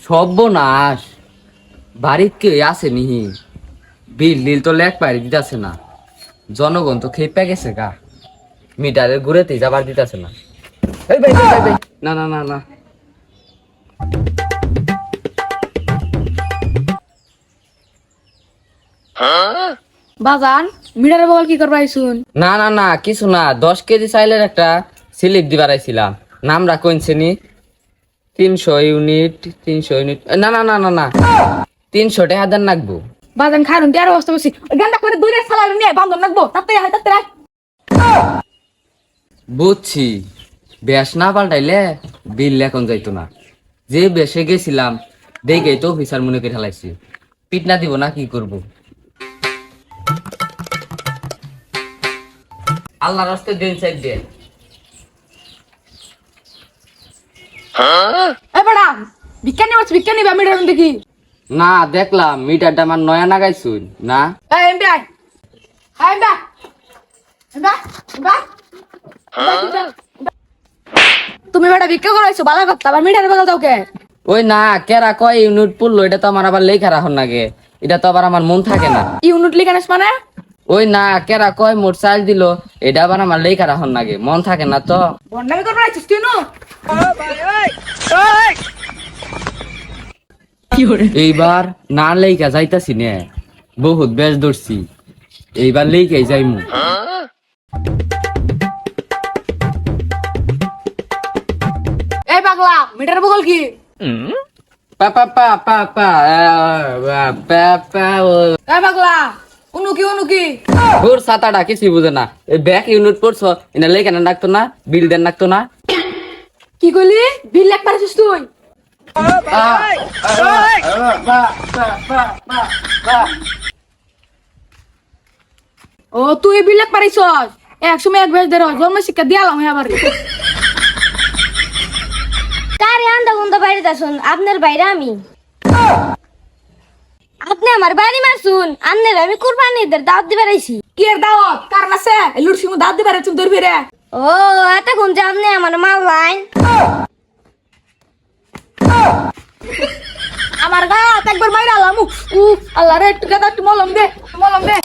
সর্বনাশ, বাড়িত কেউ আছে নিহি, বিল নীল তো লেখ পাড়ি দিতেছে না, জনগণ তো খেপে গেছে গা, মিটারের ঘুরেতেই যাবার দিতেছে না। এই ভাই ভাই ভাই ভাই, না না না না, বাজান মিটারের বগল কি করবা আইছুন? না না না, কিছু না, 10 কেজি চাইলের একটা স্লিপ দিবার আইছিলাম, নামরা কইছে নি 300 ইউনিট, 300 ইউনিট, না না না না না, 300 টাকা দেন নাকবো। বাজান খারুন টিয়ার অবস্থা বসি গান্ডা করে দূরে সালার নিয়ে বান্ধন রাখবো তাতে হয় তাতে রাখ। বুঝছি, বেশ না পাল্টাইলে বিল এখন যাইতো না, যে বেশে গেছিলাম দেখেই তো অফিসার মনে করে ফেলাইছি, পিট না দিব না কি করব। আল্লাহ রাস্তায় দিন সাইড দিয়ে। এ বড়া বিজ্ঞানী বাস বিজ্ঞানী বা মিটার দেখি। না দেখলাম মিটারটা আমার নয়া নাগাইছুন না। এই এমবি আই হাই এমবা এমবা এমবা তুমি বড়া বিক্রি করাইছো ভালো কথা, আবার মিটারের বগল দাও কে? ওই না, কেরা কয় ইউনিট পড়লো, এটা তো আমার আবার লেখা রাখুন নাগে, এটা তো আবার আমার মন থাকে না। ইউনিট লিখানেস মানে? ওই না, কেরা কয় মোট চাল দিল, এটা আবার আমার লেখা রাখুন নাগে, মন থাকে না তো। বন্ডামি করবা আইছিস তুই নো? এইবার না লেখা যাইতাছি নে, বহুত বেশ ধরছি, এইবার লেখাই যাইমু। এই পাগলা মিটারের বগল কি? পা পা পা পা পা পা পা এই পাগলা উনুকি উনুকি ওর সাতাটা কিছু বুঝে না, ব্যাক ইউনিট পড়ছো, এটা লেখা না ডাকতো না, বিল দেন ডাকতো না। কি কইলি? বিল লেখ পারছিস তুই? ও তুই বিল লেখ পারিছস? এক সময় এক বেশ দের জন্ম শিক্ষা দিয়ালাম আবার। কারে আন্দা গুন্দা বাইরে যাচ্ছুন, আপনার বাইরে আমি। আপনি আমার বাড়ি মারছুন, আন্নের আমি কুরবানিদের দাওয়াত দিবার আইছি। কি এর দাওয়াত কারণ আছে? লুট সিংহ দাঁত দিবারে চুন ধরবি রে। ও এতক্ষণ যে আপনি আমার মাল লাইন। আমার গাত একবার মাইরা আলাম। আল্লাহ রে একটু গাদা একটু মলম দে মলম দে।